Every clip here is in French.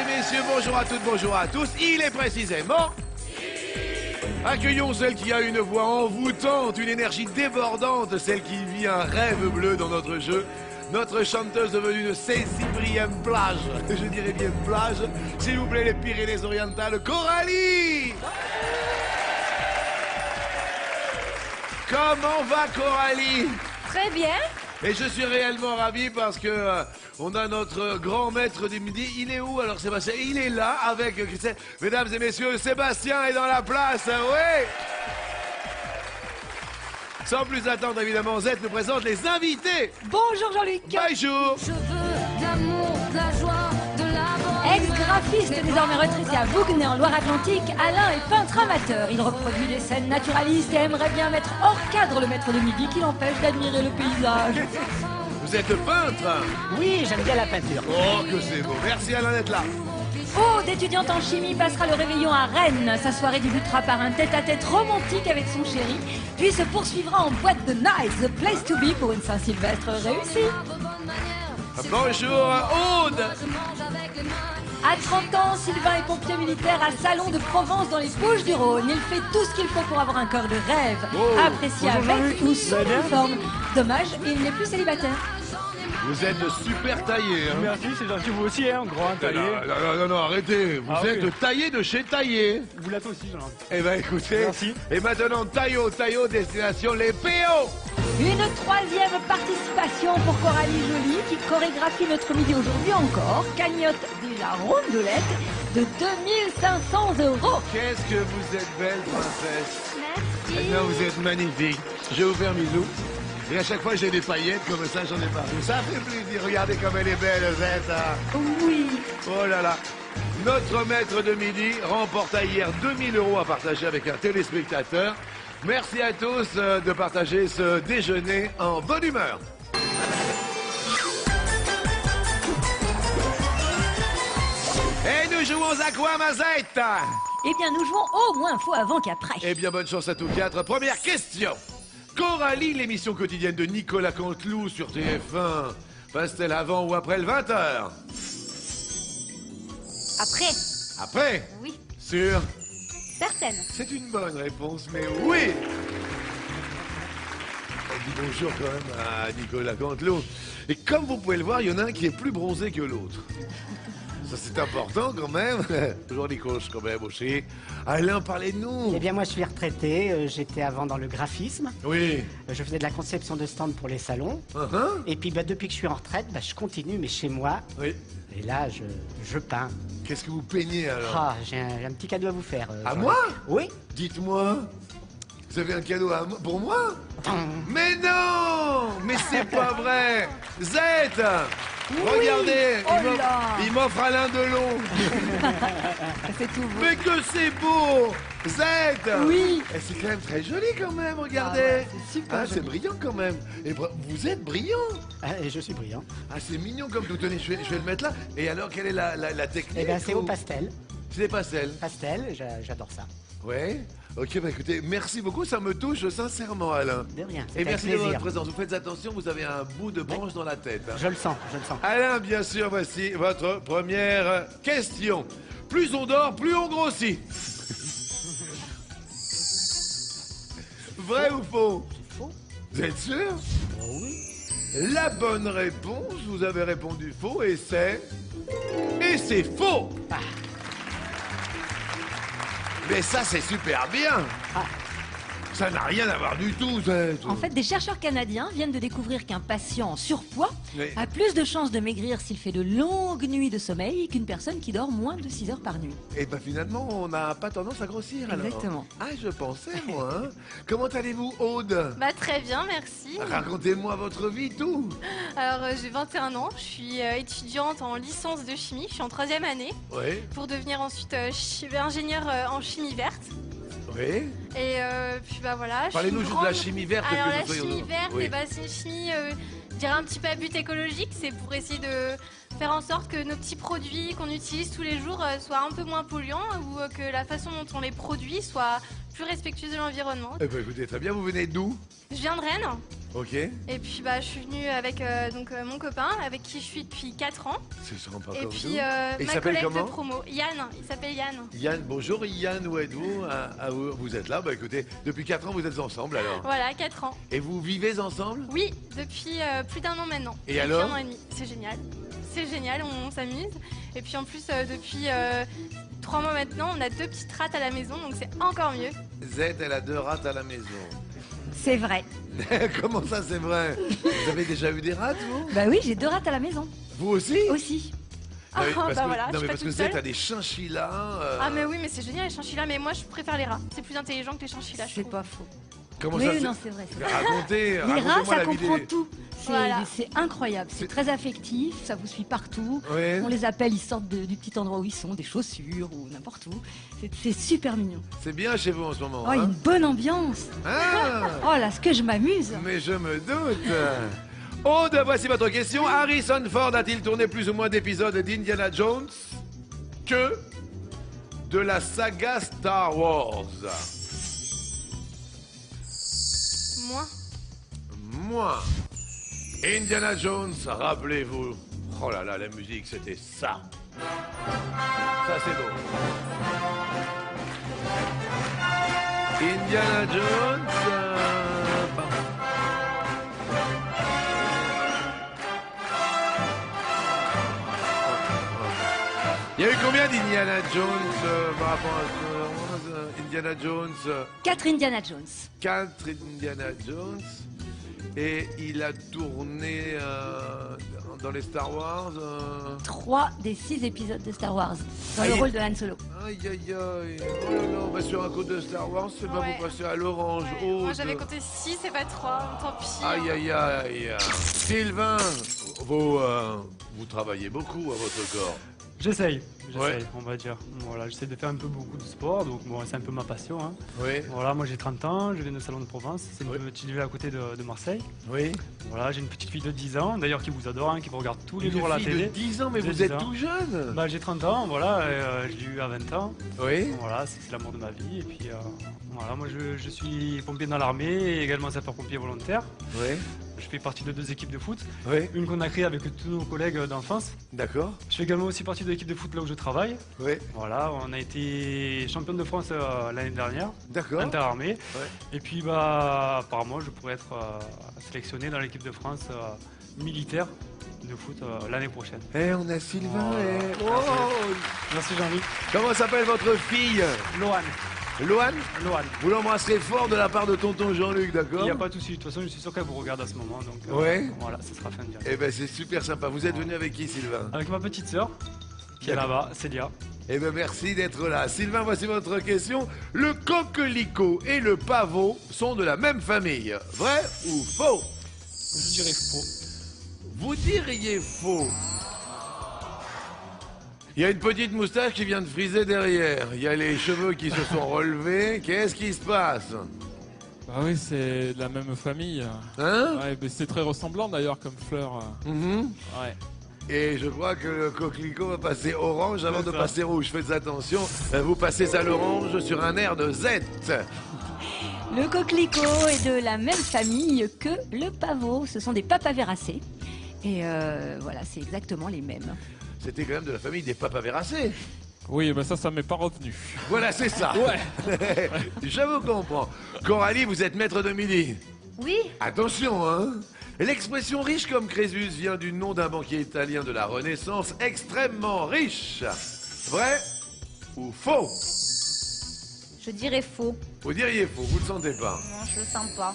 et messieurs, bonjour à toutes, bonjour à tous. Il est précisément... Accueillons celle qui a une voix envoûtante, une énergie débordante, celle qui vit un rêve bleu dans notre jeu. Notre chanteuse devenue une Cécibrienne plage, je dirais bien plage. S'il vous plaît, les Pyrénées-Orientales, Coralie! Comment va Coralie? Très bien. Et je suis réellement ravi parce que on a notre grand maître du midi. Il est où alors Sébastien? Il est là avec Christelle. Mesdames et messieurs, Sébastien est dans la place, oui. Sans plus attendre, évidemment, Z nous présente les invités. Bonjour Jean-Luc. Bonjour. Je veux d'amour, de la joie, de la Ex-graphiste désormais retraité à Vougnay en Loire-Atlantique, Alain est peintre amateur. Il reproduit des scènes naturalistes et aimerait bien mettre hors cadre le maître de midi qui l'empêche d'admirer le paysage. Vous êtes peintre? Oui, j'aime bien la peinture. Oh, que c'est beau. Merci Alain d'être là. Aude, étudiante en chimie, passera le réveillon à Rennes. Sa soirée débutera par un tête-à-tête romantique avec son chéri, puis se poursuivra en boîte de Nice, the place to be pour une Saint-Sylvestre réussie. Bonjour Aude. À 30 ans, Sylvain est pompier militaire à Salon de Provence dans les Bouches-du-Rhône. Il fait tout ce qu'il faut pour avoir un corps de rêve, apprécié avec ou sans uniforme. Dommage, il n'est plus célibataire. Vous êtes super taillé. Hein. Merci, c'est gentil, vous aussi, hein, grand taillé. Non, arrêtez. Vous êtes taillé de chez Taillé. Vous l'êtes aussi, Jean. Eh ben écoutez. Merci. Et maintenant, Taillot, destination les PO. Une troisième participation pour Coralie Joly qui chorégraphie notre midi aujourd'hui encore. Cagnotte déjà rondelette de 2500 €. Qu'est-ce que vous êtes belle, princesse. Merci. Non, vous êtes magnifique. Je vais vous faire un bisou. Et à chaque fois, j'ai des paillettes, comme ça, j'en ai partout. Ça fait plaisir. Regardez comme elle est belle, Zette. Oui. Oh là là. Notre maître de midi remporta hier 2000 € à partager avec un téléspectateur. Merci à tous de partager ce déjeuner en bonne humeur. Et nous jouons à quoi, ma Zette? Eh bien, nous jouons au moins fois avant qu'après. Eh bien, bonne chance à tous quatre. Première question. Coralie, l'émission quotidienne de Nicolas Canteloup sur TF1, passe-t-elle avant ou après le 20h? Après. Après? Oui. Sûr? Certaine. C'est une bonne réponse, mais oui! On dit bonjour quand même à Nicolas Canteloup. Et comme vous pouvez le voir, il y en a un qui est plus bronzé que l'autre. Ça, c'est important quand même. Toujours des coachs quand même aussi. Alain, parlez-nous. Eh bien, moi, je suis retraité. J'étais avant dans le graphisme. Oui. Je faisais de la conception de stands pour les salons. Uh-huh. Et puis, depuis que je suis en retraite, je continue, mais chez moi. Oui. Et là, je peins. Qu'est-ce que vous peignez alors? Ah, j'ai un petit cadeau à vous faire. À Jean-Luc. moi? Oui. Dites-moi. Vous avez un cadeau pour moi? Mais non! Mais c'est pas vrai! Zette! Regardez! Oh là. Il m'offre Alain Delon! C'est tout beau. Mais que c'est beau! Zette! Oui. Et c'est quand même très joli quand même, regardez! Ah ouais, c'est super Ah, c'est joli. brillant quand même! Et vous êtes brillant! Et je suis brillant. Ah, c'est mignon comme tout. Tenez, je vais le mettre là. Et alors, quelle est la technique? Eh bien, c'est au ou- pastel. C'est des pastels. Pastel, j'adore ça. Ouais. Ok, bah écoutez, merci beaucoup, ça me touche sincèrement, Alain. De rien, c'est Et avec merci de votre plaisir. présence. Vous faites attention, vous avez un bout de branche dans la tête. Hein. Je le sens, je le sens. Alain, bien sûr, voici votre première question. Plus on dort, plus on grossit. Vrai ou faux? Faux. Vous êtes sûr? Oui. La bonne réponse, vous avez répondu faux et c'est... Et c'est faux! Ah. Mais ça, c'est super bien! Ah. Ça n'a rien à voir du tout, Zette. En fait, des chercheurs canadiens viennent de découvrir qu'un patient en surpoids Oui. a plus de chances de maigrir s'il fait de longues nuits de sommeil qu'une personne qui dort moins de 6 heures par nuit. Et ben finalement, on n'a pas tendance à grossir alors. Exactement. Ah, je pensais, moi. Hein. Comment allez-vous, Aude? Bah très bien, merci. Racontez-moi votre vie, tout. Alors j'ai 21 ans, je suis étudiante en licence de chimie, je suis en 3e année Oui, pour devenir ensuite ingénieure en chimie verte. oui. Et puis bah voilà. je suis Parlez-nous une juste de la grande- chimie verte. Alors que la nous soyons- chimie verte, Oui. eh ben, c'est une chimie, je dirais un petit peu à but écologique, c'est pour essayer de faire en sorte que nos petits produits qu'on utilise tous les jours soient un peu moins polluants ou que la façon dont on les produit soit plus respectueuse de l'environnement. Eh ben écoutez, très bien, vous venez d'où? Je viens de Rennes. Ok. Et puis je suis venue avec mon copain, avec qui je suis depuis 4 ans. C'est sympa Et comme puis tout. Et il ma s'appelle collègue comment? de promo, Yann, il s'appelle Yann. Yann, bonjour Yann, où êtes-vous? Vous êtes là? Bah écoutez, depuis 4 ans vous êtes ensemble alors. Voilà, 4 ans. Et vous vivez ensemble? Oui, depuis plus d'1 an maintenant. Et depuis alors? 1 an et demi. C'est génial. C'est génial, on s'amuse. Et puis en plus, depuis 3 mois maintenant, on a 2 petites rats à la maison, donc c'est encore mieux. Z, elle a 2 rats à la maison. C'est vrai. Comment ça c'est vrai? Vous avez déjà eu des rats, vous? Bah oui, j'ai 2 rats à la maison. Vous aussi? Aussi. Non, mais parce que, voilà, non, je suis mais pas parce que toute Z, seule. t'as des chinchillas. Ah mais oui, mais c'est génial les chinchillas, mais moi je préfère les rats. C'est plus intelligent que les chinchillas, je C'est trouve. pas faux. Comment Oui, ça c'est- non, c'est vrai. c'est vrai. Racontez, Les rats, racontez-moi ça la vie comprend des... tout. Voilà. C'est incroyable. C'est très affectif, ça vous suit partout. Ouais. On les appelle, ils sortent du petit endroit où ils sont, des chaussures ou n'importe où. C'est super mignon. C'est bien chez vous en ce moment. Oh, il y a hein? une bonne ambiance. Ah, Oh là, ce que je m'amuse. mais je me doute. Aude, voici votre question. Harrison Ford a-t-il tourné plus ou moins d'épisodes d'Indiana Jones que de la saga Star Wars? Moi. Moi. Indiana Jones, rappelez-vous. Oh là là, la musique, c'était ça. Ça, c'est beau. Indiana Jones. Il y a eu combien d'Indiana Jones par rapport à Indiana Jones 4 Indiana Jones. 4 Indiana Jones. Et il a tourné dans les Star Wars. 3 des 6 épisodes de Star Wars. Dans le Aïe. rôle de Han Solo. Aïe aïe aïe. Oh là là, on va sur un code de Star Wars, c'est pas Ouais. vous passer à l'orange. Ouais. Aude. Moi j'avais compté 6 et pas 3, tant pis. Aïe aïe aïe. Sylvain, vous travaillez beaucoup à votre corps. J'essaye, Ouais. on va dire. Voilà, j'essaie de faire un peu beaucoup de sport, donc bon, c'est un peu ma passion. Hein. Oui, Voilà, moi j'ai 30 ans, je viens de Salon de Provence, c'est une Ouais. petite ville à côté de Marseille. oui. Voilà, j'ai une petite fille de 10 ans, d'ailleurs qui vous adore, hein, qui vous regarde tous les Une jours à la fille télé. de 10 ans, mais De vous 10 êtes ans. tout jeune. Bah, j'ai 30 ans, voilà, et, je l'ai eu à 20 ans. Oui. Voilà, c'est l'amour de ma vie. Et puis voilà, moi je suis pompier dans l'armée et également sapeur-pompier volontaire. Oui. Je fais partie de 2 équipes de foot, Oui. une qu'on a créée avec tous nos collègues d'enfance. D'accord. Je fais également aussi partie de l'équipe de foot là où je travaille. Oui. Voilà, on a été champion de France l'année dernière, D'accord. interarmée. Et puis apparemment je pourrais être sélectionné dans l'équipe de France militaire de foot l'année prochaine. Eh, on a Sylvain. Oh. eh. Oh. Merci Jean-Luc. Comment s'appelle votre fille? Lohan. Loane. Lohan. Vous l'embrasserez fort de la part de tonton Jean-Luc, Il d'accord? n'y a pas de souci, de toute façon je suis sûr qu'elle vous regarde à ce moment. Donc Ouais. voilà, ça sera fin de direct. Eh ben c'est super sympa. Vous êtes venu avec qui, Sylvain? Avec ma petite sœur, qui est D'accord. là-bas, Célia. Eh bien, merci d'être là. Sylvain, voici votre question. Le coquelicot et le pavot sont de la même famille. Vrai ou faux? Je dirais faux. Vous diriez faux. Il y a une petite moustache qui vient de friser derrière. Il y a les cheveux qui se sont relevés. Qu'est-ce qui se passe? Bah oui, c'est de la même famille. Hein? Ouais, mais c'est très ressemblant d'ailleurs comme fleur. Mhm. Ouais. Et je crois que le coquelicot va passer orange avant C'est de ça. passer rouge. Faites attention, vous passez à l'orange sur un air de Z. Le coquelicot est de la même famille que le pavot. Ce sont des papaveracées. Et voilà, c'est exactement les mêmes. C'était quand même de la famille des papaveracées. Oui, mais ça m'est pas revenu. Voilà, c'est ça. Ouais. Je vous comprends. Coralie, vous êtes maître de midi. Oui. Attention, hein. L'expression riche comme Crésus vient du nom d'un banquier italien de la Renaissance extrêmement riche. Vrai ou faux? Je dirais faux. Vous diriez faux, vous le sentez pas. Non, je le sens pas.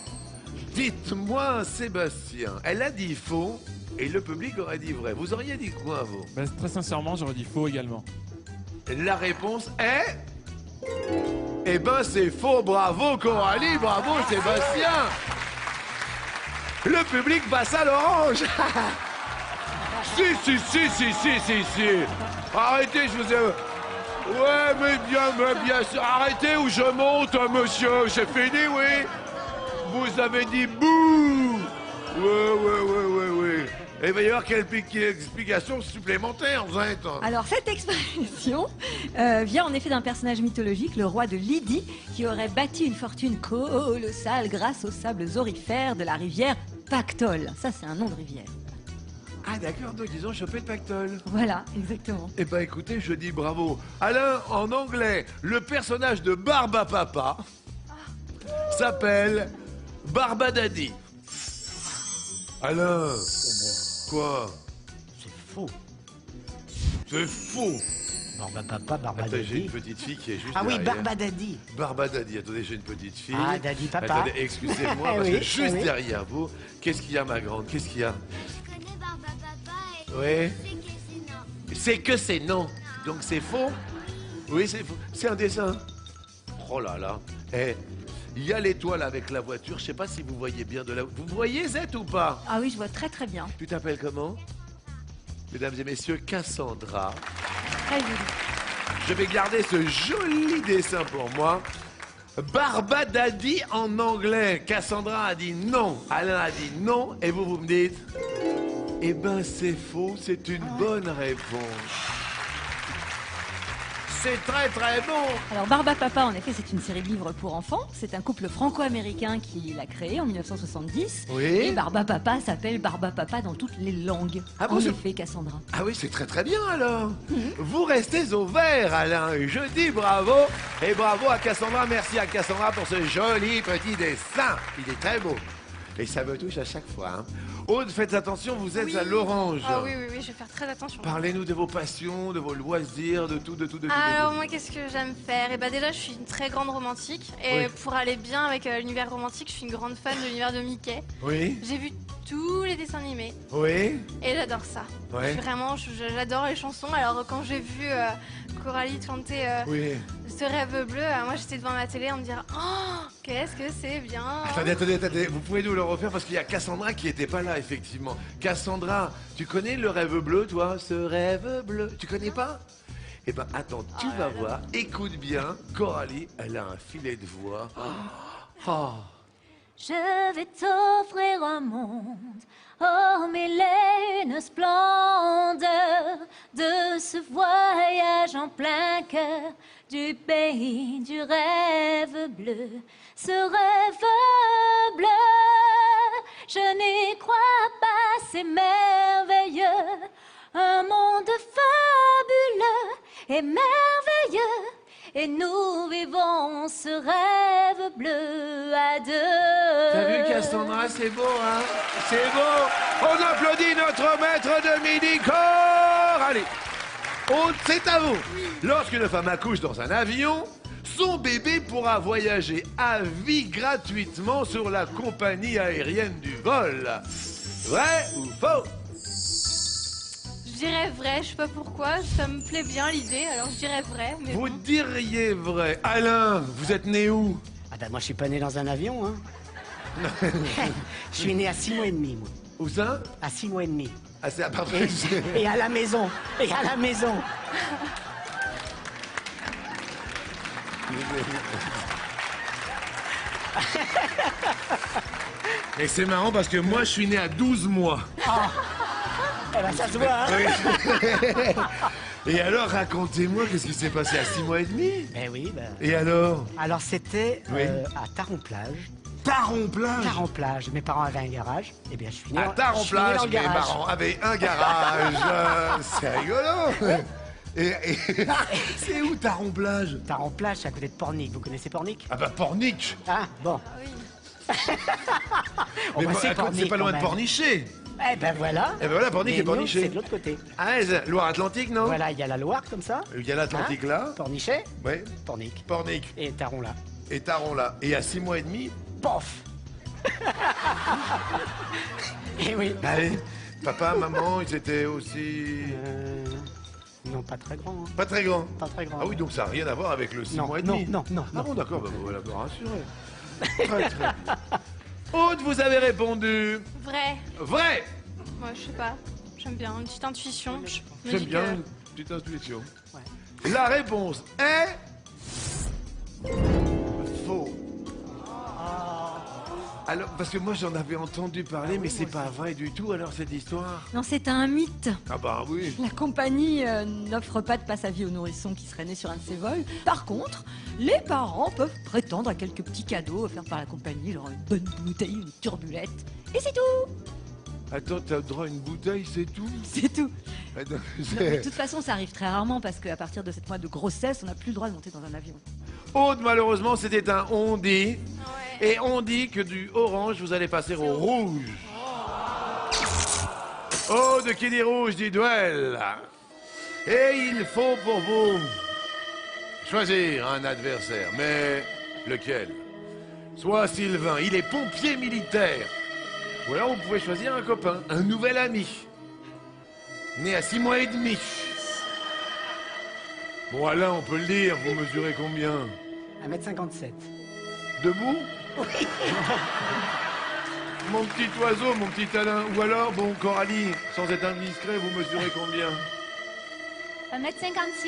Dites-moi, Sébastien, elle a dit faux et le public aurait dit vrai. Vous auriez dit quoi, vous? Bah, très sincèrement, j'aurais dit faux également. La réponse est... Eh ben, c'est faux. Bravo, Coralie. Bravo, Sébastien. Le public passe à l'orange. Si. Arrêtez, je vous ai... Ouais, mais bien sûr. Arrêtez ou je monte, monsieur. C'est fini, oui. Vous avez dit bouh. Ouais. il va y avoir quelques explications supplémentaires, vous êtes. Alors cette expression vient en effet d'un personnage mythologique, le roi de Lydie, qui aurait bâti une fortune colossale grâce aux sables aurifères de la rivière Pactole. Ça, c'est un nom de rivière. Ah d'accord, donc ils ont chopé le pactole. Voilà, exactement. Eh ben écoutez, je dis bravo. Alain, en anglais, le personnage de Barbapapa s'appelle Barbadaddy. Alain, quoi? C'est faux. C'est faux. Barbapapa, Attends, j'ai Barbadaddy. une petite fille qui est juste Ah oui, derrière. Barbadaddy. Barbadaddy, attendez, j'ai une petite fille. Ah, Daddy Papa. Attendez, excusez-moi, Eh parce oui, que juste eh oui. derrière vous, qu'est-ce qu'il y a, ma grande? Qu'est-ce qu'il y a? Je connais Barbapapa et Oui. c'est que c'est non. C'est que c'est non. Donc c'est faux? Oui, c'est faux. C'est un dessin. Oh là là. Eh, il y a l'étoile avec la voiture. Je sais pas si vous voyez bien de là. Vous voyez Z ou pas? Ah oui, je vois très très bien. Tu t'appelles comment? Mesdames et messieurs, Cassandra. Très joli. Je vais garder ce joli dessin pour moi. Barbadaddy en anglais. Cassandra a dit non. Alain a dit non. Et vous me dites? Eh ben, c'est faux. C'est une bonne réponse. C'est très très bon. Alors Barbapapa, en effet, c'est une série de livres pour enfants. C'est un couple franco-américain qui l'a créé en 1970. Oui. Et Barbapapa s'appelle Barbapapa dans toutes les langues. Ah bon, en c'est- effet, Cassandra. Ah oui, c'est très très bien alors. Vous restez au vert, Alain. Et je dis bravo. Et bravo à Cassandra. Merci à Cassandra pour ce joli petit dessin. Il est très beau. Et ça me touche à chaque fois. Hein. Aude, faites attention, vous êtes Oui. à l'orange. Ah oui, oui, oui, je vais faire très attention. Parlez-nous de vos passions, de vos loisirs, de tout, de tout, de tout. Alors moi, qu'est-ce que j'aime faire? Et bah déjà, je suis une très grande romantique. Et Oui. pour aller bien avec l'univers romantique, je suis une grande fan de l'univers de Mickey. Oui, J'ai vu tous les dessins animés oui, et j'adore ça. Ouais. Vraiment, j'adore les chansons. Alors quand j'ai vu Coralie chanter oui. ce rêve bleu, moi j'étais devant ma télé en me disant oh, qu'est-ce que c'est bien. Attendez, vous pouvez nous le refaire parce qu'il y a Cassandra qui était pas là, effectivement. Cassandra, tu connais le rêve bleu, toi? Ce rêve bleu, tu connais pas? Eh ben, attends, tu vas voir, écoute bien, Coralie, elle a un filet de voix. Oh. Je vais t'offrir un monde, oh mille et une splendeur de ce voyage en plein cœur du pays du rêve bleu. Ce rêve bleu, je n'y crois pas, c'est merveilleux. Un monde fabuleux et merveilleux. Et nous vivons ce rêve bleu à deux. T'as vu Cassandra, c'est beau, hein? C'est beau. On applaudit notre maître de midi corps. Allez, Aude, c'est à vous. Lorsqu'une femme accouche dans un avion, son bébé pourra voyager à vie gratuitement sur la compagnie aérienne du vol. Vrai ou faux? Je dirais vrai, je sais pas pourquoi, ça me plaît bien l'idée, alors je dirais vrai. Mais Vous bon. diriez vrai. Alain, vous êtes né où? Ah ben moi je suis pas né dans un avion, hein. Je suis né à 6 mois et demi, moi. Où ça? À 6 mois et demi. Ah, c'est à part vrai. Et à la maison. Et à la maison. Et c'est marrant parce que moi, je suis né à 12 mois. Eh ben ça se voit, hein. Et alors, racontez-moi, qu'est-ce qui s'est passé à 6 mois et demi? Ben oui, ben... Et alors? Alors c'était Oui. à Taron-Plage. Taron-Plage? Taron-Plage. Mes parents avaient un garage. Eh bien je suis né, À je suis né Taron-Plage, dans le mes garage. parents avaient un garage. C'est rigolo. Et c'est où Taron-Plage? Taron-Plage, c'est à côté de Pornic. Vous connaissez Pornic? Ah bah Pornic. Ah, bon. Ah oui. Oh, Mais bah, c'est Pornic, pas loin quand de même. Pornichet. Eh ben voilà. Eh ben voilà, Pornic Mais et nous, Pornichet. c'est de l'autre côté. Ah, c'est Loire-Atlantique, non? Voilà, il y a la Loire comme ça. Il y a l'Atlantique Hein là. Pornichet, Ouais. Pornic. Pornic. Et Taron là. Et Taron là. Et à 6 mois et demi? Pof. Eh oui. Allez. Papa, maman, ils étaient aussi... Non, pas très grand. Hein. Pas très grands. Pas très grand. Ah oui, donc ça n'a rien à voir avec le 6 Non, mois et non, demi. non, non, Ah non. bon, d'accord, bah voilà, me rassurer. Très, très bien. Aude, vous avez répondu Vrai. vrai. Moi, je sais pas. J'aime bien une petite intuition. Je me J'aime dis bien que- une petite intuition. Ouais. La réponse est... faux. Alors, parce que moi j'en avais entendu parler, mais c'est pas vrai du tout alors cette histoire. Non, c'est un mythe. Ah bah oui. La compagnie n'offre pas de passe à vie au nourrisson qui serait né sur un de ses vols. Par contre, les parents peuvent prétendre à quelques petits cadeaux offerts par la compagnie, genre une bonne bouteille, une turbulette. Et c'est tout. Attends, t'as le droit à une bouteille, c'est tout? C'est tout. Attends, Non, mais de toute façon, ça arrive très rarement parce qu'à partir de 7 mois de grossesse, on n'a plus le droit de monter dans un avion. Aude, malheureusement, c'était un on dit. Et on dit que du orange, vous allez passer au rouge. Aude qui dit rouge dit duel. Et il faut pour vous choisir un adversaire. Mais lequel? Soit Sylvain, il est pompier militaire. Ou alors vous pouvez choisir un copain, un nouvel ami. Né à 6 mois et demi. Bon, Alain, on peut le dire, vous mesurez combien? 1m57. Debout? Oui. Mon petit oiseau, mon petit Alain. Ou alors, bon, Coralie, sans être indiscret, vous mesurez combien? 1m56.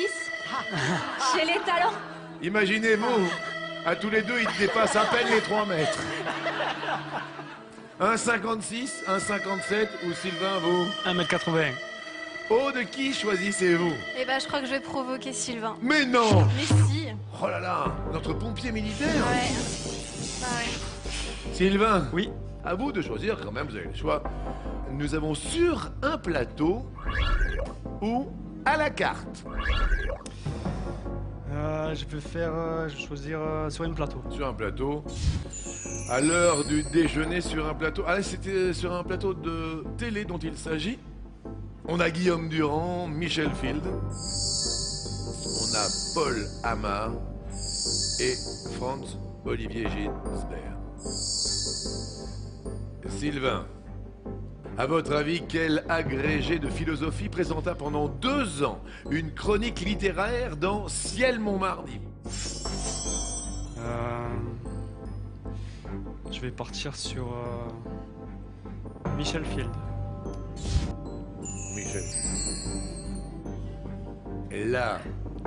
Chez les talents. Imaginez-vous, à tous les deux, ils dépassent à peine les 3 mètres. 1,56, 1,57 ou Sylvain, vous? 1m80. Oh, de qui choisissez-vous? Eh ben, je crois que je vais provoquer Sylvain. Mais non! Mais si. Oh là là, notre pompier militaire! Ouais. Bah ouais. Sylvain, Oui. à vous de choisir quand même, vous avez le choix. Nous avons sur un plateau ou à la carte. Je vais choisir sur un plateau. Sur un plateau. À l'heure du déjeuner sur un plateau. Ah, c'était sur un plateau de télé dont il s'agit. On a Guillaume Durand, Michel Field. On a Paul Hamar et Franz Olivier Gisbert. Sylvain, à votre avis, quel agrégé de philosophie présenta pendant 2 ans une chronique littéraire dans Ciel Montmardi? Je vais partir sur Michel Field. Michel. La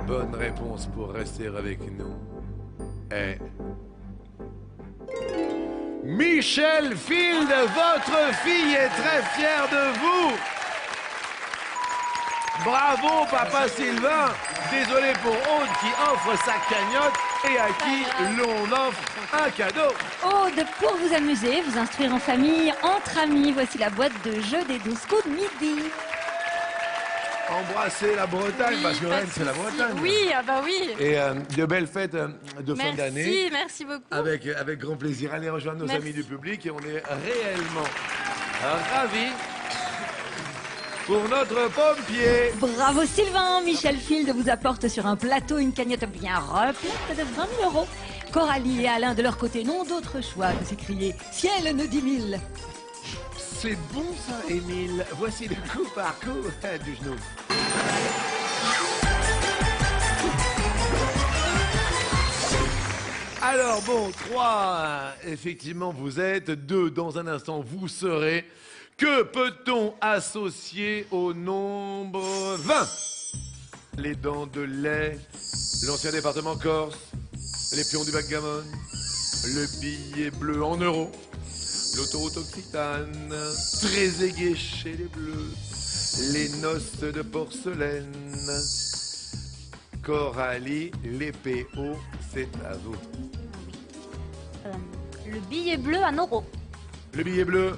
bonne réponse pour rester avec nous est... Michel Field, votre fille est très fière de vous. Bravo, papa Sylvain. Désolé pour Aude qui offre sa cagnotte et à qui l'on offre un cadeau. Aude, pour vous amuser, vous instruire en famille, entre amis, voici la boîte de jeux des 12 coups de midi. Embrasser la Bretagne, Oui, parce que pas de Rennes, c'est la souci. Bretagne. Oui, ah bah oui. Et de belles fêtes de fin d'année. Merci beaucoup. Avec grand plaisir. Allez rejoindre nos Merci. amis du public et on est réellement ravis pour notre pompier. Bravo Sylvain, Michel Field vous apporte sur un plateau une cagnotte bien replète de 20 000 euros. Coralie et Alain de leur côté n'ont d'autre choix que s'écrier « Ciel ne 10 000 ». C'est bon ça, Émile. Voici le coup par coup du genou. Alors bon, 3, effectivement vous êtes, 2, dans un instant vous serez. Que peut-on associer au nombre 20? Les dents de lait, l'ancien département Corse, les pions du backgammon, le billet bleu en euros, l'autoroute Occitane, très aigué chez les bleus, les noces de porcelaine. Coralie, les PO, c'est à vous. Le billet bleu à euros. Le billet bleu,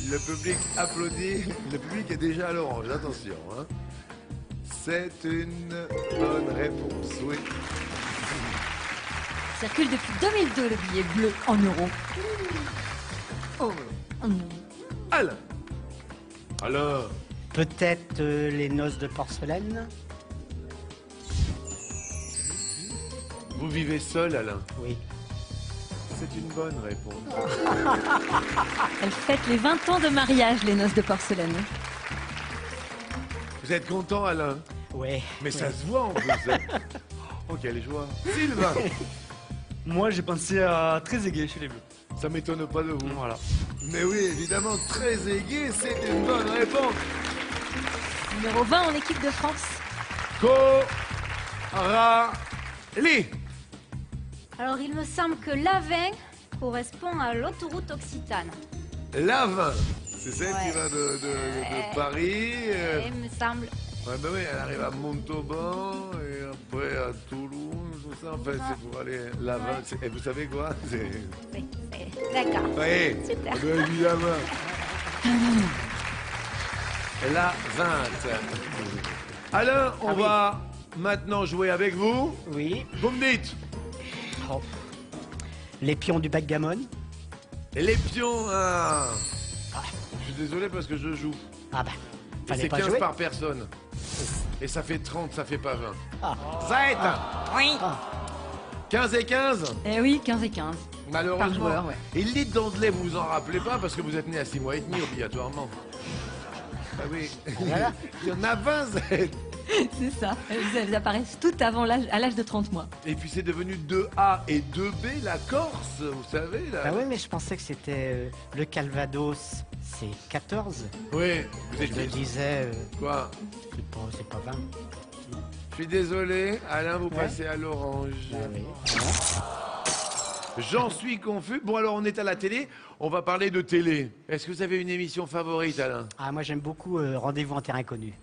le public applaudit, le public est déjà à l'orange, attention. Hein. C'est une bonne réponse, oui. Circule depuis 2002 le billet bleu en euros. Oh. Alain. Alors, Peut-être les noces de porcelaine? vous vivez seul, Alain? Oui. C'est une bonne réponse. Elle fête les 20 ans de mariage, les noces de porcelaine. Vous êtes content, Alain? Oui. Mais ça se voit en plus. Hein. Oh, quelle joie. Sylvain, Moi, j'ai pensé à très aigué chez les Bleus. ça m'étonne pas de vous. Voilà. Mais oui, évidemment, très aigué, c'est une bonne réponse. Numéro 20 en équipe de France. Coralie. Alors, il me semble que la 20, correspond à l'autoroute Occitane. l'A20. C'est celle qui Ouais. va de Paris. Il me semble. Ouais, ben oui, elle arrive à Montauban et après à Toulouse, tout ça. Enfin, c'est pour aller l'A20. Et vous savez quoi? Oui, d'accord. Oui, Super. ben évidemment. l'A20. Alain, on va maintenant jouer avec vous. Oui. Vous me dites Oh. Les pions du backgammon. les pions. Ah. Je suis désolé parce que je joue. Ah bah, Et fallait c'est pas 15 jouer. par personne. Et ça fait 30, ça fait pas 20. Ah. Ça est Oui. 15 et 15. Eh oui, 15 et 15. Malheureusement. Par joueur, ouais. Et le lit d'Andelay, vous vous en rappelez pas parce que vous êtes né à 6 mois et demi obligatoirement. Ah oui. Voilà. Il y en a 20 Z. C'est ça. Elles apparaissent toutes avant à l'âge de 30 mois. Et puis c'est devenu 2A et 2B, la Corse, vous savez là. Ah oui, mais je pensais que c'était le Calvados, c'est 14. Oui, vous Je me êtes disais, quoi? c'est pas 20. Je suis désolé, Alain, vous Ouais. passez à l'orange. Ah oui. J'en suis confus. Bon alors on est à la télé, on va parler de télé. Est-ce que vous avez une émission favorite, Alain? Ah, moi j'aime beaucoup Rendez-vous en terre inconnue.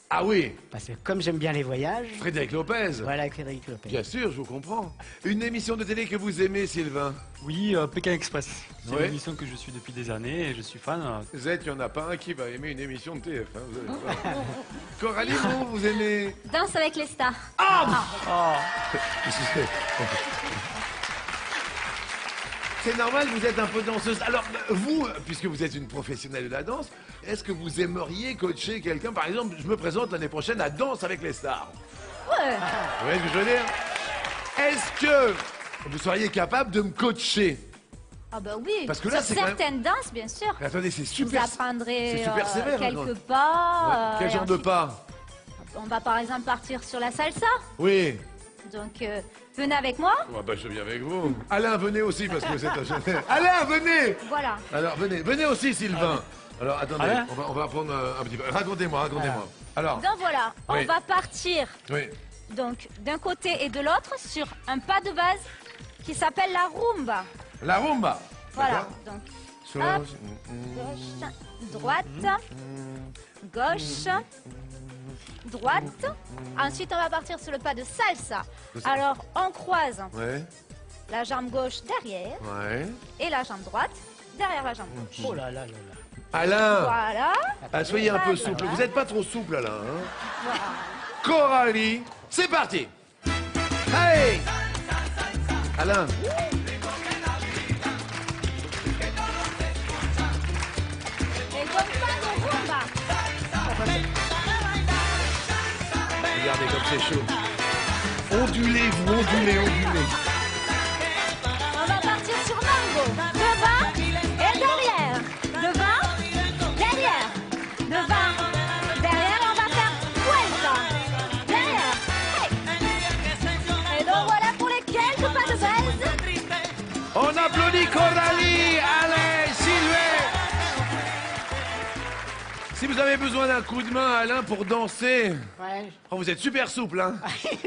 Ah oui, Parce que comme j'aime bien les voyages, Frédéric Lopez. voilà avec Frédéric Lopez. Bien sûr, je vous comprends. Une émission de télé que vous aimez, Sylvain? Oui, Pékin Express. C'est Ouais. une émission que je suis depuis des années et je suis fan. Z, il n'y en a pas un qui va aimer une émission de TF. Hein, vous allez voir. Coralie, vous aimez? Danse avec les stars. C'est normal, vous êtes un peu danseuse. Alors, vous, puisque vous êtes une professionnelle de la danse, est-ce que vous aimeriez coacher quelqu'un? Par exemple, je me présente l'année prochaine à Danse avec les stars. Ouais. Vous voyez ce que je veux dire? Est-ce que vous seriez capable de me coacher? Ah bah oui. Parce que là, sur c'est quand même- certaines danses, bien sûr. Mais attendez, c'est Vous super. apprendrez c'est super sévère, hein, quelques quand- pas. Ouais. Quel et genre de ensuite, pas? On va par exemple partir sur la salsa. Oui. Donc venez avec moi. Ouais, bah, je viens avec vous. Alain, venez aussi parce que c'est un jeune. Alain, venez! Voilà. Alors, venez aussi, Sylvain. Alors, attendez, Alain on va apprendre un petit peu. Racontez-moi. Alors, Donc voilà, Oui. on va partir oui. donc d'un côté et de l'autre sur un pas de base qui s'appelle la rumba. La rumba. Voilà. Donc Sur- Hop. gauche, droite, gauche, droite. Ensuite, on va partir sur le pas de salsa. Alors, on croise Ouais, la jambe gauche derrière ouais. et la jambe droite derrière la jambe gauche. Oh là là là là. Alain, Voilà. soyez un peu Voilà. souple. Vous n'êtes pas trop souple, Alain. Hein. Voilà. Coralie, c'est parti. Allez, Alain. Et comme pas de rumba. Regardez comme c'est chaud. Ondulez, vous ondulez. On va partir sur mango. Devant et derrière. Devant, derrière. Devant, derrière. On va faire vuelta. Derrière. Hey. Et donc voilà pour les quelques pas de base. On applaudit Coralie, Alain, Sylvain. Si vous avez besoin d'un coup de main, Alain, pour danser, Ouais. oh, vous êtes super souple, hein?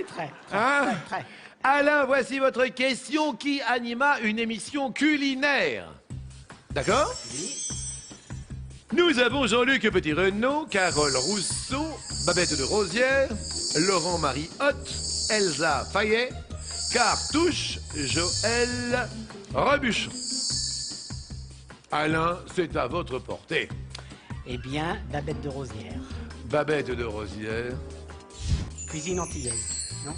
Très. Hein? Très. Alain, voici votre question. Qui anima une émission culinaire? D'accord? Nous avons Jean-Luc Petit-Renaud, Carole Rousseau, Babette de Rosière, Laurent-Marie Hotte, Elsa Fayet, Cartouche, Joël Rebuchon. Alain, c'est à votre portée. Eh bien, Babette de Rosière. Babette de Rosière. Cuisine antillaise, non?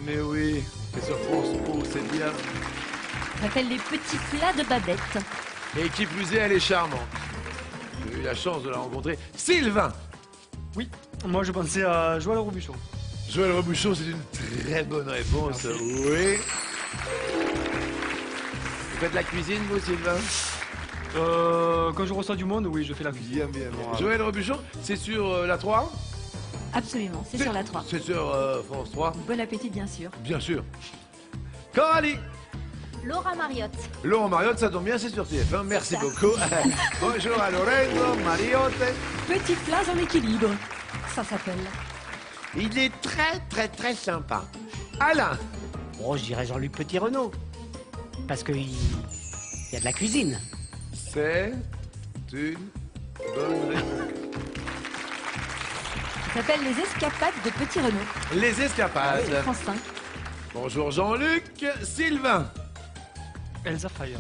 Mais oui, c'est sur France O, c'est bien. Ça s'appelle les petits plats de Babette. Et qui plus est, elle est charmante. J'ai eu la chance de la rencontrer. Sylvain! Oui, moi je pensais à Joël Robuchon. Joël Rebuchon, c'est une très bonne réponse. Oui. Vous faites la cuisine, vous, Sylvain? Quand je reçois du monde, oui, je fais la cuisine. Bien. Voilà. Joël Rebuchon, c'est sur la 3? Absolument, c'est sur la 3. C'est sur France 3, Bon appétit, bien sûr. bien sûr. Coralie! Laura Mariotte. Laurent Mariotte, ça tombe bien, c'est sur TF1. Merci beaucoup. Bonjour à Lorenzo Mariotte. Petits plats en équilibre, ça s'appelle. Il est très sympa. Alain! Oh, je dirais Jean-Luc Petit-Renaud. Parce que Il y a de la cuisine. C'est une bonne réponse. Ça s'appelle Les Escapades de Petit Renaud. Les escapades. France 5. Bonjour Jean-Luc. Sylvain. Elsa Fire.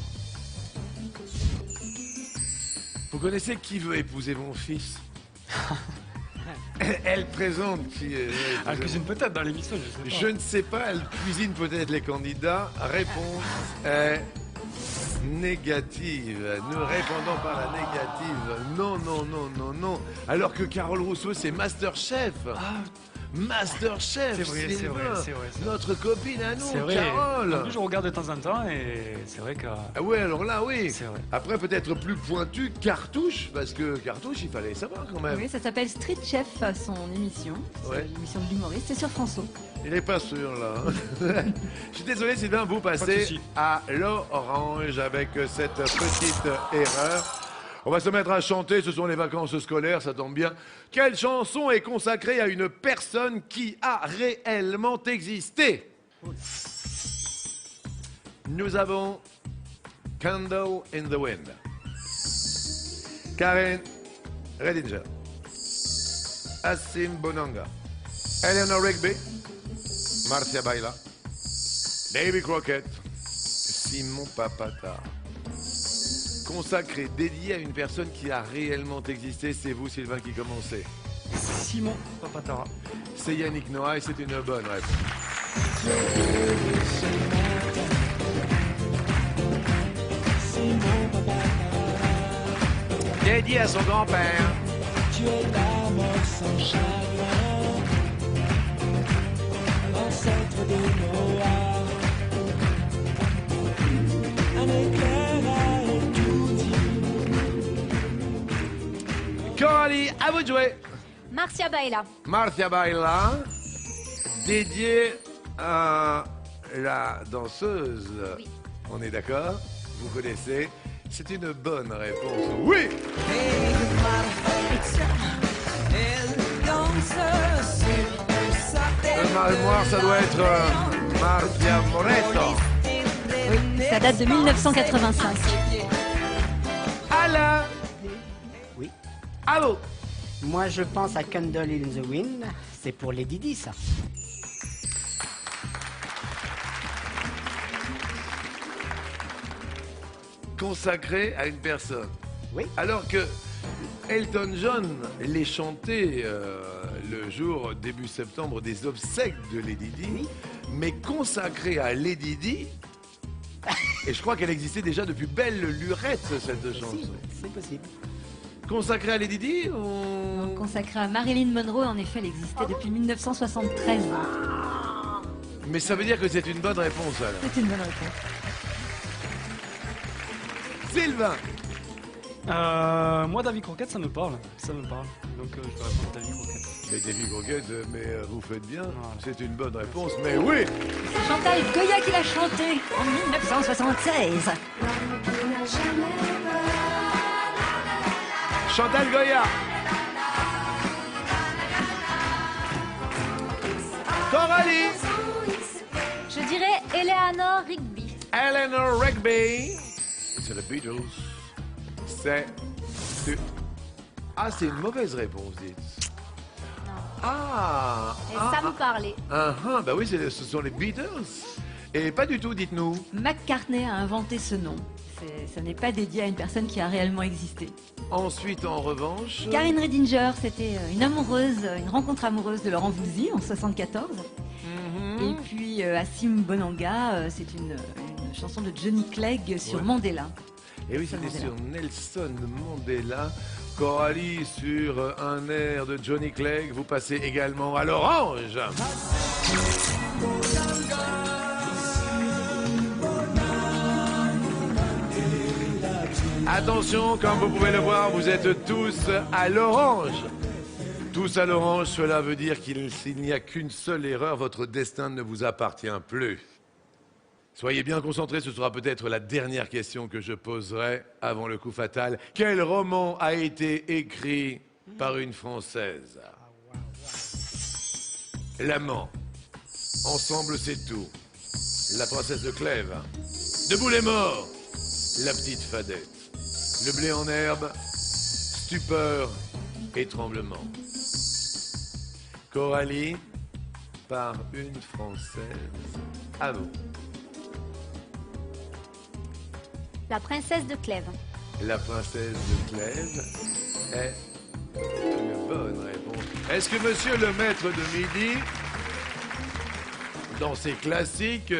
Vous connaissez Qui veut épouser mon fils? Elle présente qui est. Elle cuisine peut-être dans l'émission, je sais pas. Je ne sais pas, elle cuisine peut-être les candidats. Réponse est négative. Nous répondons par la négative. Non, non, non, non, non. Alors que Carole Rousseau, c'est Masterchef. Masterchef, C'est vrai, c'est Sylvain. vrai, c'est vrai, c'est vrai. Notre copine à C'est nous, vrai. Carole. En plus, je regarde de temps en temps et c'est vrai que. Ah ouais, alors là, oui. C'est vrai. Après, peut-être plus pointu, Cartouche, parce que Cartouche, il fallait savoir quand même. Oui, ça s'appelle Street Chef, son émission. C'est Ouais. l'émission de l'humoriste. C'est sur France O. Il est pas sûr, là. Je suis désolé, Sylvain, vous Pas de passez souci. à l'orange avec cette petite erreur. On va se mettre à chanter, ce sont les vacances scolaires, ça tombe bien. Quelle chanson est consacrée à une personne qui a réellement existé? Nous avons Candle in the Wind, Karen Redinger, Assim Bonanga, Eleanor Rigby, Marcia Baila, David Crockett, Simon Papata. Consacré, dédié à une personne qui a réellement existé. C'est vous, Sylvain, qui commencez. Simon Papatara. C'est Yannick Noah et c'est une bonne réponse. Dédié à son grand-père. Tu es la mort sans chagrin, l'ancêtre de Noah. Un éclair a tout dit. Coralie, à vous de jouer. Marcia Baila. Marcia Baila, dédié à la danseuse. Oui. On est d'accord? Vous connaissez? C'est une bonne réponse. Oui! Le mémoire, ça doit être Marcia Moretto. Oui, ça date de 1985. Alain! Oui. Allô? Moi, je pense à Candle in the Wind. C'est pour les Didi, ça. Consacré à une personne. Oui. Alors que Elton John les chantait le jour, début septembre, des obsèques de Lady Di, Oui. mais consacré à Lady Di, et je crois qu'elle existait déjà depuis belle lurette, cette chanson. C'est possible. Consacré à Lady Di, on... Donc, consacrée à Marilyn Monroe, en effet, elle existait depuis 1973. Mais ça veut dire que c'est une bonne réponse, alors. C'est une bonne réponse. Sylvain! Moi, David Crockett, ça me parle. Ça me parle. Donc, je vais répondre David Crockett. Mais David Crockett, vous faites bien. Voilà. C'est une bonne réponse, mais oui! C'est Chantal Goya qui l'a chanté en 1976. Chantal Goya! Coralie! Je dirais Eleanor Rigby. Eleanor Rigby. C'est les Beatles. C'est... Ah, c'est une mauvaise réponse, dites. Ah! Et ça me parlait. Bah oui, ce sont les Beatles. Et pas du tout, dites-nous. McCartney a inventé ce nom. Ça n'est pas dédié à une personne qui a réellement existé. Ensuite, en revanche... Karen Redinger, c'était une rencontre amoureuse de Laurent Voulzy en 1974. Et puis Assim Bonanga, c'est une chanson de Johnny Clegg sur Ouais. Mandela. Et oui, c'était sur Nelson Mandela. Coralie sur un air de Johnny Clegg. Vous passez également à l'orange. Attention, comme vous pouvez le voir, vous êtes tous à l'orange. Tous à l'orange, cela veut dire s'il n'y a qu'une seule erreur, votre destin ne vous appartient plus. Soyez bien concentrés, ce sera peut-être la dernière question que je poserai avant le coup fatal. Quel roman a été écrit par une Française? L'amant. Ensemble, c'est tout. La princesse de Clèves. Debout les morts. La petite fadette. Le blé en herbe, stupeur et tremblement. Coralie, par une Française. À vous. La princesse de Clèves. La princesse de Clèves est une bonne réponse. Est-ce que monsieur le maître de midi, dans ses classiques,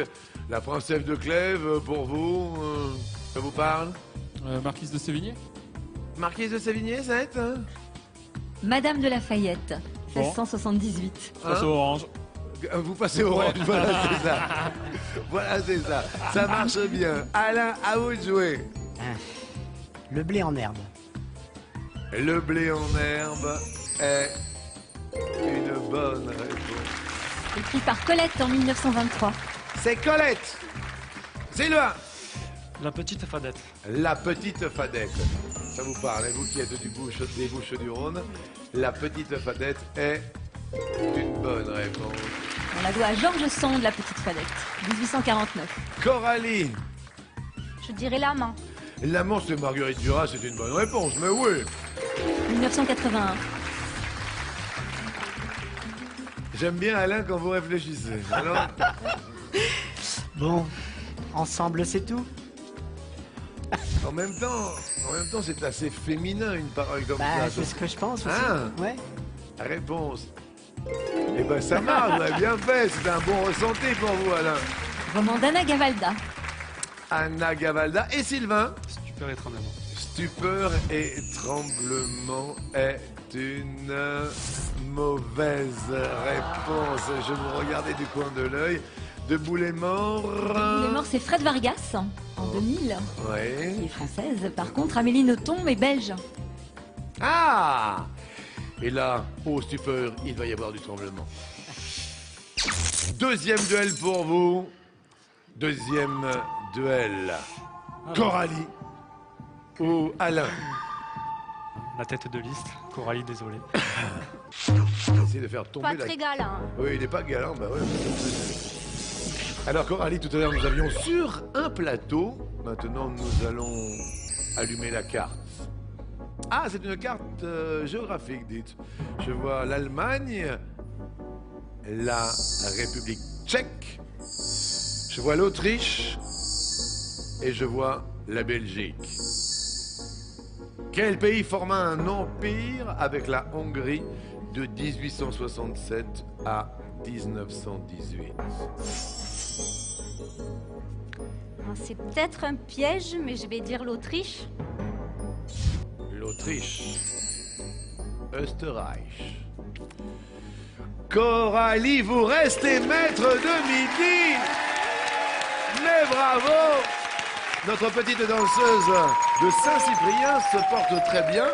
la princesse de Clèves, pour vous, ça vous parle? Marquise de Sévigné. Marquise de Sévigné, ça va être Madame de Lafayette, Bon. 1678. Passe au orange. Vous passez orange, voilà, c'est ça. Voilà, c'est ça. Ça marche bien. Alain, à vous de jouer. Le blé en herbe. Le blé en herbe est une bonne réponse. Écrit par Colette en 1923. C'est Colette. Sylvain. La petite fadette. La petite fadette. Ça vous parle, et vous qui êtes des Bouches du Rhône. La petite fadette est une bonne réponse. On la doit à Georges Sand, la petite fadette, 1849. Coralie. Je dirais l'amant. L'amant, c'est Marguerite Duras, c'est une bonne réponse, mais oui. 1981. J'aime bien Alain quand vous réfléchissez. Alors, Bon, ensemble c'est tout. en même temps, c'est assez féminin une parole comme Bah, ça. c'est ce que je pense aussi. Ah. Ouais. Réponse. Eh ben ça marche, vous avez bien fait. C'est un bon ressenti pour vous, Alain. Roman d'Anna Gavalda. Anna Gavalda et Sylvain. Stupeur et tremblement. Stupeur et tremblement est une mauvaise réponse. Je vous regardais du coin de l'œil. Debout les morts. Il est mort, c'est Fred Vargas, en 2000, qui Oui. est française. Par contre, Amélie Nothomb est belge. Ah. Et là, oh stupeur, il va y avoir du tremblement. Deuxième duel pour vous. Deuxième duel. Coralie ou Alain. La tête de liste. Coralie, désolé. Essayez de faire tomber Pas la... très galant. Oui, il n'est pas galant, bah ouais. Alors Coralie, tout à l'heure nous avions sur un plateau. Maintenant nous allons allumer la carte. Ah, c'est une carte géographique, dites. Je vois l'Allemagne, la République tchèque, je vois l'Autriche et je vois la Belgique. Quel pays forma un empire avec la Hongrie de 1867 à 1918? C'est peut-être un piège, mais je vais dire l'Autriche. L'Autriche. Österreich. Coralie, vous restez maître de midi. Mais bravo! Notre petite danseuse de Saint-Cyprien se porte très bien.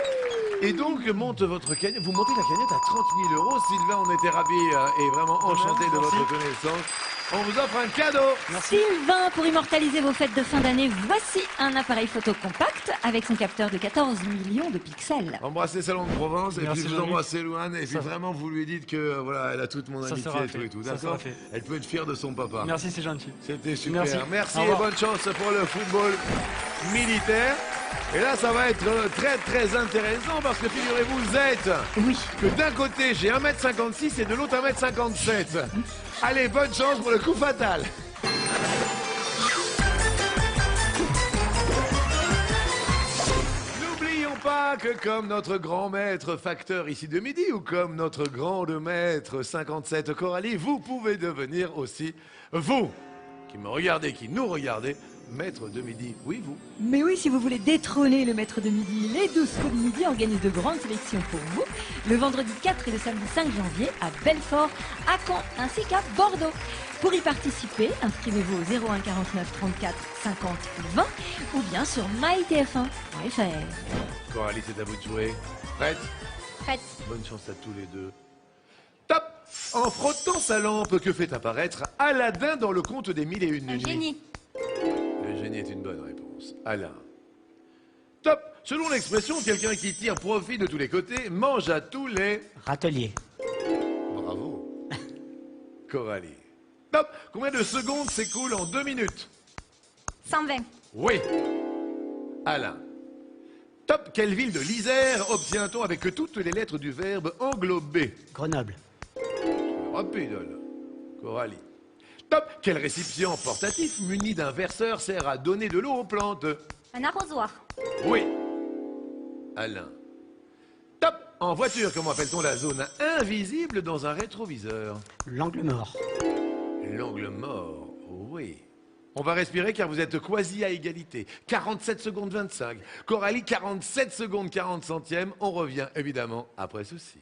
Et donc, monte votre cagnotte. Vous montez la cagnotte à 30 000 €. Sylvain, on était ravis et vraiment enchantés de votre connaissance. On vous offre un cadeau. Sylvain, pour immortaliser vos fêtes de fin d'année, voici un appareil photo compact avec son capteur de 14 millions de pixels. Embrassez Salon de Provence et Merci, puis vous Jean-Luc. embrassez Louane et puis Ça- vraiment vous lui dites que voilà, elle a toute mon Ça amitié sera et tout fait. et tout. Ça D'accord. sera fait. Elle peut être fière de son papa. Merci, c'est gentil. C'était super. Merci. Merci Au et revoir. bonne chance pour le football militaire. Et là, ça va être très très intéressant parce que figurez-vous, vous êtes Oui. que d'un côté j'ai 1m56 et de l'autre 1m57. Allez, bonne chance pour le coup fatal. N'oublions pas que comme notre grand maître facteur ici de midi ou comme notre grande maître 57 Coralie, vous pouvez devenir aussi, vous, qui me regardez, qui nous regardez, maître de midi. Oui, vous. Mais oui, si vous voulez détrôner le maître de midi, les 12 coups de midi organisent de grandes sélections pour vous, le vendredi 4 et le samedi 5 janvier à Belfort, à Caen, ainsi qu'à Bordeaux. Pour y participer, inscrivez-vous au 01 49 34 50 20 ou bien sur mytf1.fr. Coralie, c'est à vous de jouer. Prête? Prête. Bonne chance à tous les deux. Top! En frottant sa lampe, que fait apparaître Aladdin dans le conte des 1001 Un nuits? génie. Le génie est une bonne réponse. Alain. Top! Selon l'expression, quelqu'un qui tire profit de tous les côtés mange à tous les... Râtelier. Bravo. Coralie. Top! Combien de secondes s'écoulent en 2 minutes? 120. Oui. Alain. Top, quelle ville de l'Isère obtient-on avec toutes les lettres du verbe englober? Grenoble. Rapide, là. Coralie. Top, quel récipient portatif muni d'un verseur sert à donner de l'eau aux plantes? Un arrosoir. Oui. Alain. Top, en voiture, comment appelle-t-on la zone invisible dans un rétroviseur? L'angle mort. L'angle mort, oui. On va respirer car vous êtes quasi à égalité. 47 secondes 25. Coralie, 47 secondes 40 centièmes. On revient évidemment après ceci.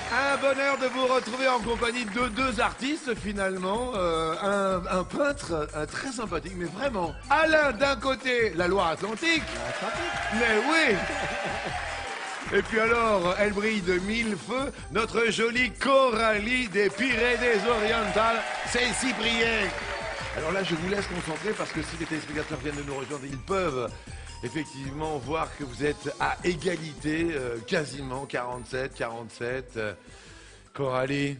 Un bonheur de vous retrouver en compagnie de deux artistes finalement, un peintre très sympathique, mais vraiment. Alain d'un côté, la Loire-Atlantique, mais oui. Et puis alors, elle brille de mille feux, notre jolie Coralie des Pyrénées-Orientales, c'est Cyprien. Alors là, je vous laisse concentrer parce que si les téléspectateurs viennent de nous rejoindre, ils peuvent effectivement voir que vous êtes à égalité, quasiment 47. Coralie.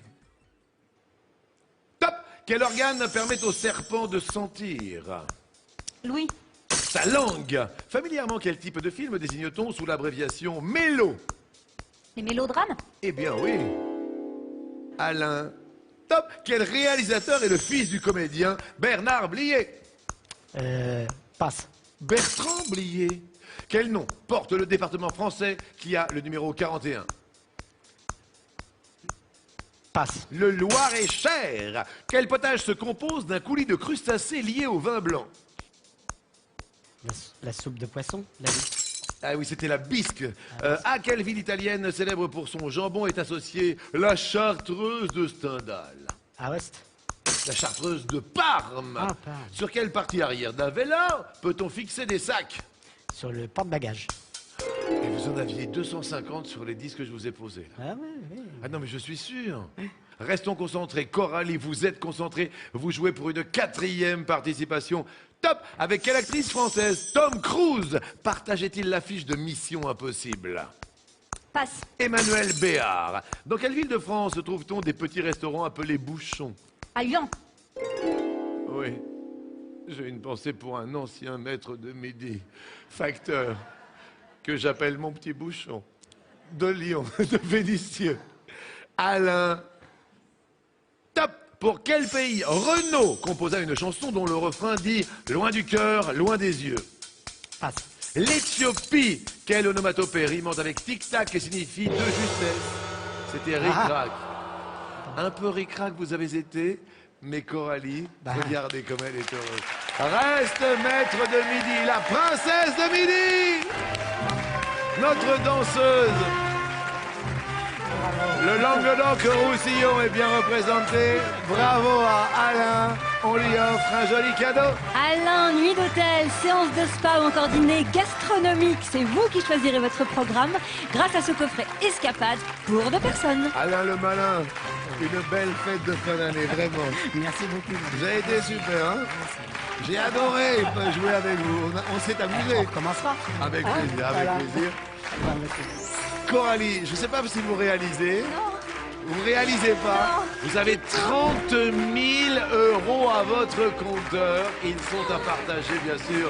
Top! Quel organe permet au serpent de sentir? Louis. Sa langue. Familièrement, quel type de film désigne-t-on sous l'abréviation mélo? Les mélodrames. Eh bien oui. Alain. Top! Quel réalisateur est le fils du comédien Bernard Blier? Passe. Bertrand Blier. Quel nom porte le département français qui a le numéro 41? Passe. Le Loir-et-Cher. Quel potage se compose d'un coulis de crustacés lié au vin blanc? La soupe de poisson. La vie. Ah oui, c'était la bisque. À quelle ville italienne célèbre pour son jambon est associée la chartreuse de Stendhal? À Ouest. La chartreuse de Parme. Ah, Parme. Sur quelle partie arrière d'un vélo peut-on fixer des sacs? Sur le porte-bagages. Et vous en aviez 250 sur les 10 que je vous ai posés. Là. Ah ouais. Ah non, mais je suis sûr. Restons concentrés. Coralie, vous êtes concentrés. Vous jouez pour une 4e participation. Top! Avec quelle actrice française Tom Cruise partageait-il l'affiche de Mission Impossible? Passe. Emmanuel Béard. Dans quelle ville de France trouve-t-on des petits restaurants appelés bouchons? À Lyon. Oui. J'ai une pensée pour un ancien maître de midi, facteur, que j'appelle mon petit bouchon, de Lyon, de Vénissieux. Alain. Top! Pour quel pays Renaud composa une chanson dont le refrain dit « Loin du cœur, loin des yeux ». Passe. L'Éthiopie. Quelle onomatopée rimant avec tic-tac et signifie de justesse? C'était ric-rac. Un peu ric-rac vous avez été, mais Coralie, regardez comme elle est heureuse. Reste maître de midi, la princesse de midi, notre danseuse. Le Languedoc-Roussillon est bien représenté. Bravo à Alain. On lui offre un joli cadeau. Alain, nuit d'hôtel, séance de spa ou encore dîner gastronomique. C'est vous qui choisirez votre programme grâce à ce coffret Escapade pour 2 personnes. Alain le malin, une belle fête de fin d'année, vraiment. Merci beaucoup. Vous avez été super, hein? J'ai adoré jouer avec vous. On s'est amusé. On commencera. Avec plaisir, avec Voilà. plaisir. Coralie, je ne sais pas si vous réalisez. Vous réalisez pas. Vous avez 30 000 € à votre compteur. Ils sont à partager, bien sûr,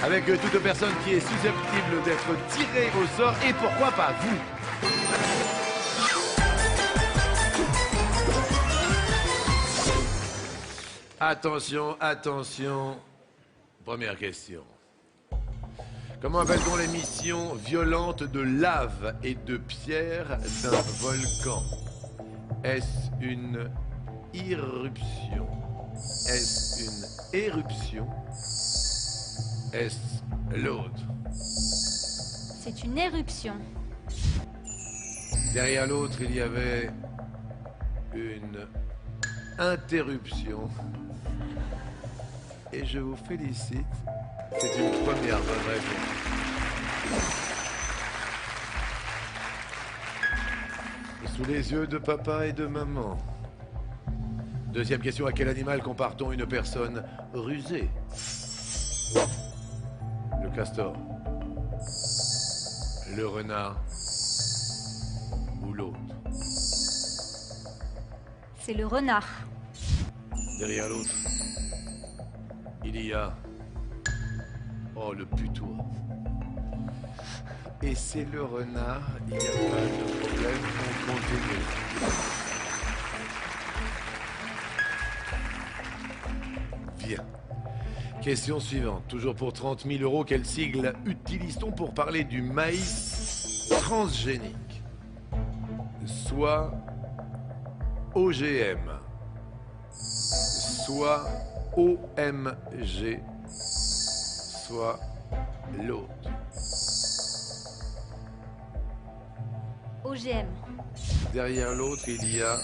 avec toute personne qui est susceptible d'être tirée au sort. Et pourquoi pas vous? Attention, attention. Première question. Comment appelle-t-on l'émission violente de lave et de pierre d'un volcan? Est-ce une irruption? Est-ce une éruption? Est-ce l'autre? C'est une éruption. Derrière l'autre, il y avait une interruption. Et je vous félicite. C'est une première bonne réponse. Sous les yeux de papa et de maman. Deuxième question, à quel animal compare-t-on une personne rusée? Le castor. Le renard ou l'autre? C'est le renard. Derrière l'autre, il y a... Oh, le putois. Et c'est le renard, il n'y a pas de problème, on continue. Bien. Question suivante, toujours pour 30 000 euros, quel sigle utilise-t-on pour parler du maïs transgénique? Soit OGM, soit OMG, soit l'autre. OGM. Derrière l'autre, il y a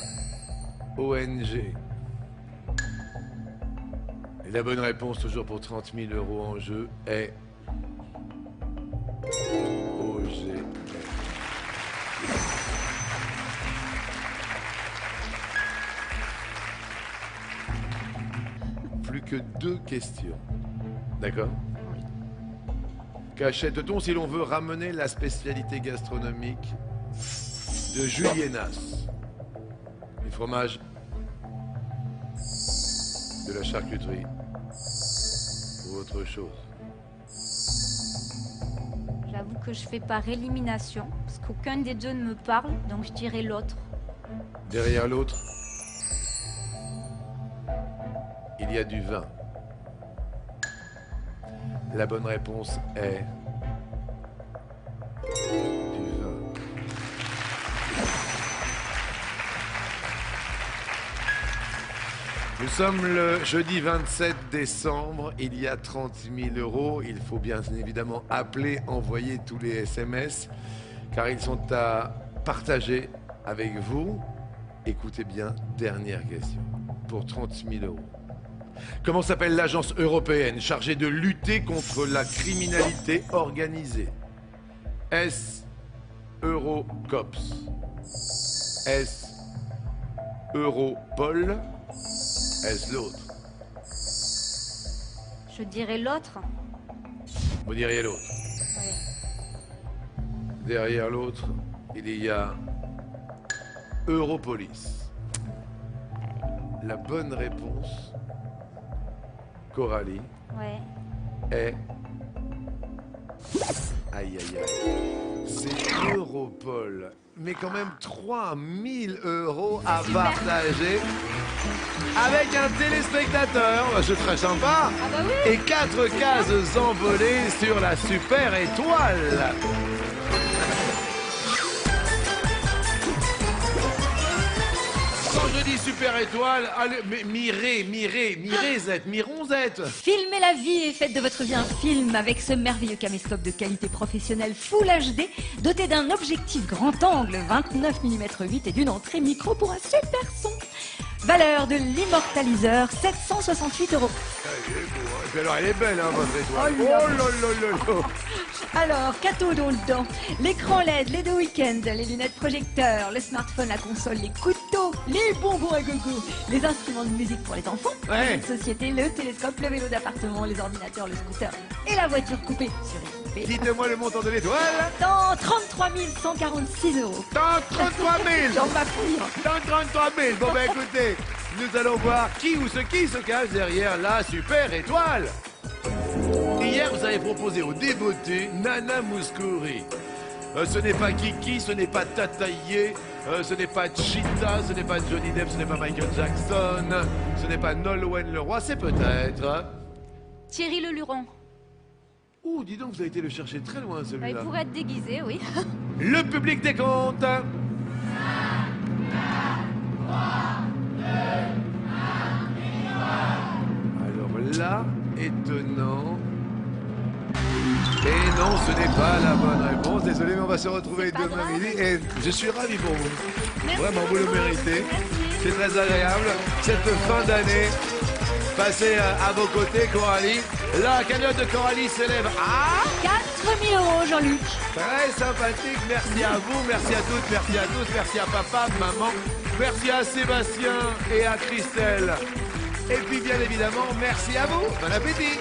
ONG. Et la bonne réponse, toujours pour 30 000 euros en jeu, est OGM. Plus que 2 questions. D'accord? Qu'achète-t-on si l'on veut ramener la spécialité gastronomique de Julienas? Du fromage, de la charcuterie ou autre chose? J'avoue que je fais par élimination, parce qu'aucun des deux ne me parle, donc je dirais l'autre. Derrière l'autre, il y a du vin. La bonne réponse est du vin. Nous sommes le jeudi 27 décembre, il y a 30 000 euros. Il faut bien évidemment appeler, envoyer tous les SMS, car ils sont à partager avec vous. Écoutez bien, dernière question, pour 30 000 euros. Comment s'appelle l'agence européenne chargée de lutter contre la criminalité organisée? Est-ce Eurocops? Est-ce Europol? Est-ce l'autre? Je dirais l'autre. Vous diriez l'autre. Ouais. Derrière l'autre, il y a Europolis. La bonne réponse, Coralie, Ouais. est... Aïe, aïe, aïe. C'est Europol. Mais quand même 3 000 euros à partager avec un téléspectateur. C'est très sympa. Ah bah oui. Et 4 cases envolées sur la super étoile. Quand je dis super étoile, allez, mironzette. Filmez la vie et faites de votre vie un film avec ce merveilleux caméscope de qualité professionnelle Full HD, doté d'un objectif grand angle 29 mm 8 et d'une entrée micro pour un super son. Valeur de l'immortaliseur, 768 euros. Et puis alors, elle est belle, hein, votre étoile. Oh là Oh là là là là. Alors, cadeaux dans le dent, l'écran LED, les 2 week-ends, les lunettes projecteurs, le smartphone, la console, les couteaux, les bonbons à gogo, les instruments de musique pour les enfants, Ouais. les jeux de société, le télescope, le vélo d'appartement, les ordinateurs, le scooter et la voiture coupée suréquipée. Dites-moi le montant de l'étoile. Dans 33 146 euros. Dans 33 000. Dans ma fourre. Dans 33 000. Bon, ben écoutez, nous allons voir qui ou ce qui se cache derrière la super étoile. Hier, vous avez proposé aux dévotés Nana Mouskouri. Ce n'est pas Kiki, ce n'est pas Tataillé, ce n'est pas Cheetah, ce n'est pas Johnny Depp, ce n'est pas Michael Jackson, ce n'est pas Nolwenn Leroy, c'est peut-être... Thierry Leluron. Ouh, dis donc, vous avez été le chercher très loin, Il celui-là. pourrait être déguisé, oui. Le public des comptes. Alors là, étonnant. Et non, ce n'est pas la bonne réponse. Désolé, mais on va se retrouver demain midi. Et je suis ravi pour vous. Merci Vraiment, vous le beaucoup. méritez. Merci. C'est très agréable. Cette fin d'année, passez à vos côtés, Coralie. La cagnotte de Coralie s'élève à... 4 000 euros, Jean-Luc. Très sympathique, merci à vous, merci à toutes, merci à tous, merci à papa, maman, merci à Sébastien et à Christelle. Et puis bien évidemment, merci à vous, bon appétit.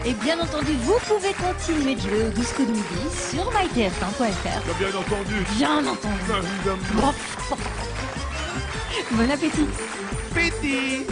Et bien entendu, vous pouvez continuer de jouer au 12 coups de midi sur mytf1.fr. Bien entendu. Bien entendu. Évidemment. Bon appétit. Pétit.